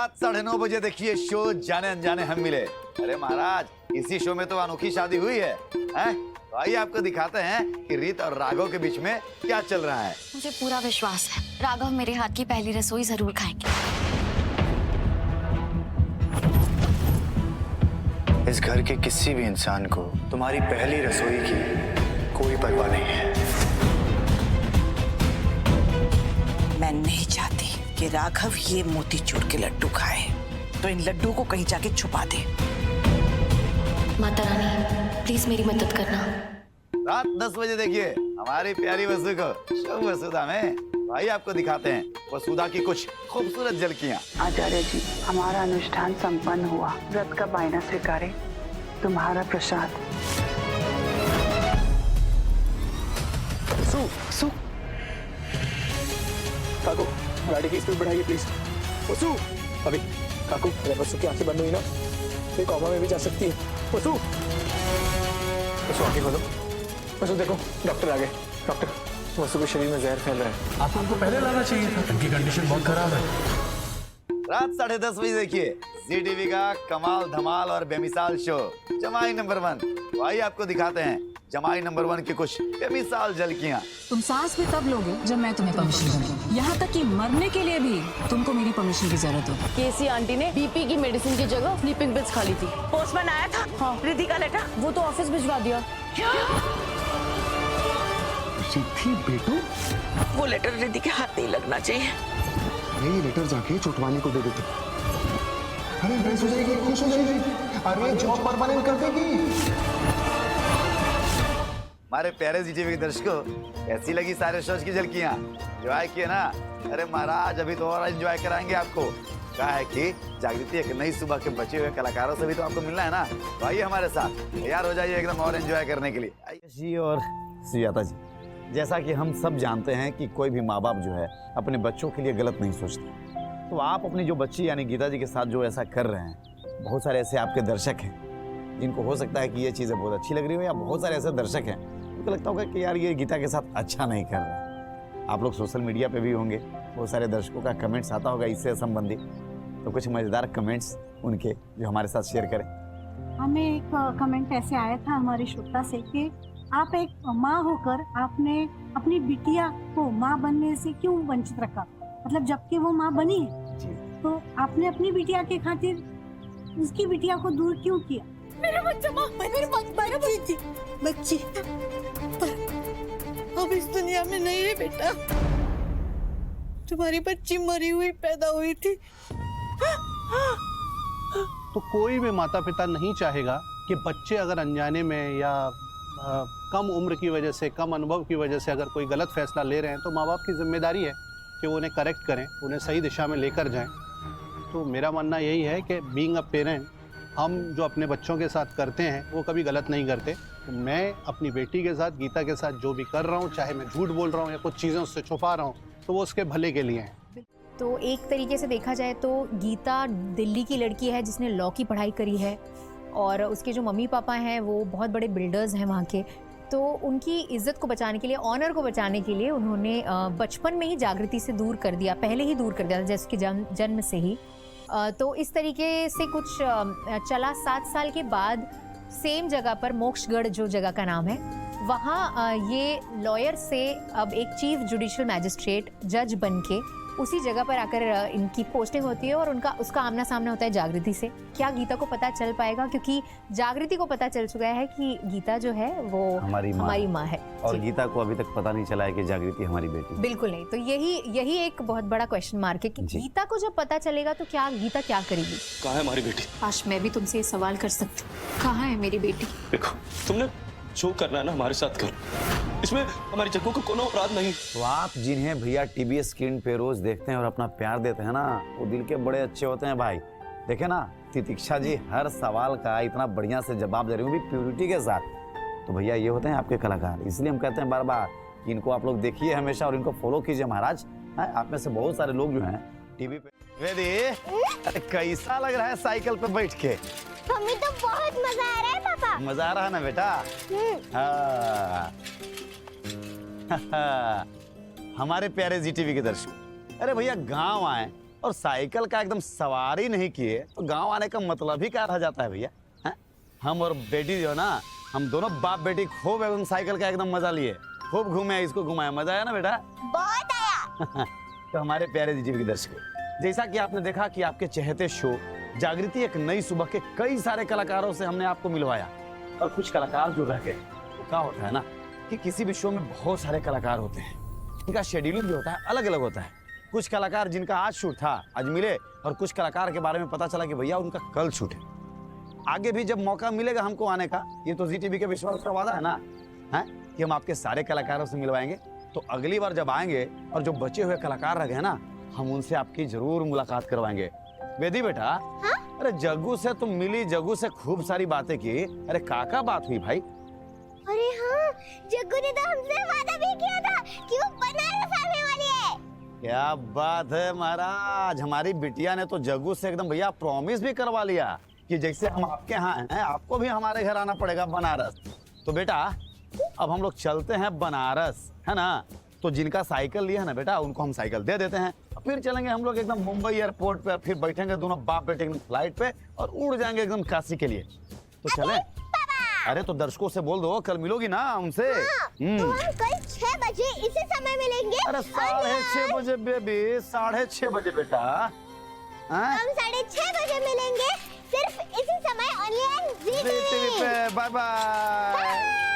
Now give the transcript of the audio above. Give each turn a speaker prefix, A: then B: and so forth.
A: रात 9:30 बजे देखिए शो जाने अनजाने हम मिले। अरे महाराज, इसी शो में तो अनोखी शादी हुई है, हैं? तो आइए आपको दिखाते हैं कि रीत और राघव के बीच में क्या चल रहा है।
B: मुझे पूरा विश्वास है राघव मेरे हाथ की पहली रसोई जरूर खाएंगे।
C: इस घर के किसी भी इंसान को तुम्हारी पहली रसोई की कोई परवाह नहीं है।
D: मैं नहीं चाहती कि राघव ये मोतीचूर के लड्डू खाए, तो इन लड्डू को कहीं जाके छुपा दे।
B: माता रानी प्लीज मेरी मदद करना।
A: रात 10 बजे देखिए हमारी प्यारी वसु को शो वसुधा में। भाई आपको दिखाते हैं वसुधा की कुछ खूबसूरत झलकियां।
E: आचार्य जी, हमारा अनुष्ठान संपन्न हुआ। व्रत का बायना स्वीकारे, तुम्हारा प्रसाद।
C: वसु, काकू गाड़ी की स्पीड बढ़ाइए प्लीज। वसु, अभी काकू अगर वसु की आंखें बंद हुई ना तो कोमा में भी जा सकती है। वसु, वसु आंखें खोलो। वसु देखो डॉक्टर आ गए। डॉक्टर, वसु के शरीर में जहर फैल रहा है।
F: आपको उनको पहले लाना चाहिए था, उनकी कंडीशन बहुत खराब है।
A: रात 10:30 बजे देखिए जी टीवी का कमाल धमाल और बेमिसाल शो जमाई नंबर 1। तो आइए आपको दिखाते हैं जमाई नंबर 1 की कुछ बेमिसाल झलकियां।
G: तुम सांस भी तब लोगे जब मैं तुम्हें परमिशन दूंगी। यहाँ तक कि मरने के लिए भी तुमको मेरी परमिशन की जरूरत होगी।
H: केसी आंटी ने बीपी की मेडिसिन की जगह स्लीपिंग पिल्स खा ली थी।
D: पोस्टमैन आया था। हाँ, रिद्धि का लेटर
H: वो तो ऑफिस भिजवा दिया।
I: सिद्धि बेटू,
D: वो लेटर रिद्धि के हाथ नहीं लगना चाहिए।
I: ये लेटर जाके चोटवानी को दे देते। अरे बेस हो जाएगी, खुश हो जाएगी। अरे जॉब परमानेंट कर देगी।
A: हमारे प्यारे जी टीवी के दर्शकों, कैसी लगी सारे शोज की झलकियां? एंजॉय किए ना? अरे महाराज, अभी तो और एंजॉय कराएंगे आपको। कहा है कि जागृति एक नई सुबह के बचे हुए कलाकारों से भी तो आपको मिलना है ना। तो आइए हमारे साथ, तैयार हो जाइए एकदम और एंजॉय करने के लिए। आइए जी और सुजाता जी, जैसा कि हम सब जानते हैं कि कोई भी माँ बाप जो है अपने बच्चों के लिए गलत नहीं सोचते। तो आप अपनी जो बच्ची यानी गीता जी के साथ जो ऐसा कर रहे हैं, बहुत सारे ऐसे आपके दर्शक हैं जिनको हो सकता है कि ये चीज़ें बहुत अच्छी लग रही हो, या बहुत सारे ऐसे दर्शक हैं उनको लगता होगा कि यार ये गीता के साथ अच्छा नहीं कर रहा। आप लोग सोशल मीडिया पे भी होंगे, बहुत सारे दर्शकों का कमेंट्स आता होगा इससे संबंधित। तो कुछ मज़ेदार कमेंट्स उनके जो हमारे साथ शेयर करें।
J: हमें एक कमेंट ऐसे आया था हमारी श्रोता से कि आप एक माँ होकर आपने अपनी बिटिया को माँ बनने से क्यों वंचित रखा। मतलब जबकि वो माँ बनी है तो आपने अपनी बिटिया के खातिर उसकी बिटिया को दूर क्यों किया।
H: मेरा बच्चा माँ, मेरे बच्ची अब इस दुनिया में नहीं है बेटा। तुम्हारी बच्ची मरी हुई पैदा हुई थी।
F: तो कोई भी माता पिता नहीं चाहेगा कि बच्चे अगर अनजाने में या कम उम्र की वजह से, कम अनुभव की वजह से अगर कोई गलत फैसला ले रहे हैं, तो माँ बाप की जिम्मेदारी है कि वो उन्हें करेक्ट करें, उन्हें सही दिशा में लेकर जाएं। तो मेरा मानना यही है कि बीइंग अ पेरेंट, हम जो अपने बच्चों के साथ करते हैं वो कभी गलत नहीं करते। तो मैं अपनी बेटी के साथ, गीता के साथ जो भी कर रहा हूँ, चाहे मैं झूठ बोल रहा हूँ या कुछ चीज़ें उससे छुपा रहा हूँ, तो वो उसके भले के लिए है।
K: तो एक तरीके से देखा जाए तो गीता दिल्ली की लड़की है जिसने लॉ की पढ़ाई करी है, और उसके जो मम्मी पापा हैं वो बहुत बड़े बिल्डर्स हैं वहाँ के। तो उनकी इज्जत को बचाने के लिए, ऑनर को बचाने के लिए उन्होंने बचपन में ही जागृति से दूर कर दिया, पहले ही दूर कर दिया जैसे कि जन्म से ही। तो इस तरीके से कुछ चला। 7 साल के बाद सेम जगह पर, मोक्षगढ़ जो जगह का नाम है, वहाँ ये लॉयर से अब एक चीफ जुडिशियल मैजिस्ट्रेट जज बन के उसी जगह पर आकर इनकी पोस्टिंग होती है, और उसका आमना सामना होता है जागृति से। क्या गीता को पता चल पाएगा? क्योंकि जागृति को पता चल चुका है कि गीता जो है वो हमारी माँ है,
A: और गीता को अभी तक पता नहीं चला है कि जागृति हमारी बेटी।
K: बिल्कुल नहीं। तो यही एक बहुत बड़ा क्वेश्चन मार्क है कि गीता को जब पता चलेगा तो क्या गीता क्या करेगी।
C: कहाँ है हमारी बेटी?
B: आज मैं भी तुमसे ये सवाल कर सकती हूँ, कहाँ है मेरी बेटी?
C: देखो, तुमने जो करना है ना हमारे साथ करो, इसमें हमारी जग्गू को कोनो अपराध नहीं।
A: तो आप जिन्हें भैया टीवी स्क्रीन पे रोज देखते हैं और अपना प्यार देते हैं ना, वो दिल के बड़े अच्छे होते हैं भाई। देखे ना, तितिक्षा जी हर सवाल का इतना बढ़िया से जवाब दे रही हूँ, भी प्योरिटी के साथ। तो भैया ये होते हैं आपके कलाकार, इसलिए हम कहते हैं बार बार कि इनको आप लोग देखिए हमेशा और इनको फॉलो कीजिए महाराज। आप में से बहुत सारे लोग जो हैं टीवी पे। वेदी, अरे कैसा लग रहा है साइकिल पे बैठ के?
B: हमें तो बहुत मजा आ रहा है पापा।
A: मजा आ रहा है ना बेटा? हमारे प्यारे जी टीवी के दर्शक, अरे भैया गांव आए और साइकिल का एकदम सवारी नहीं किए तो गांव आने का मतलब ही क्या रह जाता है भैया? हैं? हम और बेटी जो ना, हम दोनों बाप बेटी खूब एकदम साइकिल का एकदम मजा लिए, खूब घूमे, इसको घुमाया, मजा आया ना बेटा?
H: बहुत आया।
A: तो हमारे प्यारे जीवी के दर्शकों, जैसा कि आपने देखा कि आपके चहेते शो जागृति एक नई सुबह के कई सारे कलाकारों से हमने आपको मिलवाया, और कुछ कलाकार जो रह गए, तो क्या होता है ना कि किसी भी शो में बहुत सारे कलाकार होते हैं, इनका शेड्यूलिंग जो होता है अलग अलग होता है। कुछ कलाकार जिनका आज शूट था आज मिले, और कुछ कलाकार के बारे में पता चला कि भैया उनका कल शूट है। आगे भी जब मौका मिलेगा हमको आने का, ये तो जी टीवी के विश्वास का वादा है ना, है कि हम आपके सारे कलाकारों से मिलवाएंगे। तो अगली बार जब आएंगे और जो बचे हुए कलाकार रह गए ना, हम उनसे आपकी जरूर मुलाकात करवाएंगे। वेदी बेटा,
H: हाँ?
A: अरे जग्गू से तुम मिली, जग्गू से खूब सारी बातें की, अरे काका बात हुई भाई?
H: अरे हाँ, जग्गू ने तो हमसे वादा भी किया था कि वो बनारस आने वाली है।
A: क्या बात है महाराज, हमारी बिटिया ने तो जग्गू से एकदम भैया प्रॉमिस भी करवा लिया कि जैसे हम आपके यहाँ हैं, आपको भी हमारे घर आना पड़ेगा बनारस। तो बेटा अब हम लोग चलते हैं बनारस, है ना? तो जिनका साइकिल लिया है ना बेटा, उनको हम साइकिल दे देते हैं, फिर चलेंगे हम लोग एकदम मुंबई एयरपोर्ट पे, फिर बैठेंगे दोनों बाप बेटे फ्लाइट पे और उड़ जाएंगे एकदम काशी के लिए। तो चलें? अरे तो दर्शकों से बोल दो, कल मिलोगी ना उनसे?
H: तो हम कल 6 बजे इसी समय मिलेंगे।
A: अरे 6:30 बजे बेबी, 6:30 बजे बेटा।
H: हम 6:30 बजे मिलेंगे, सिर्फ इसी समय ऑनलाइन जी टीवी पे।
A: Bye bye.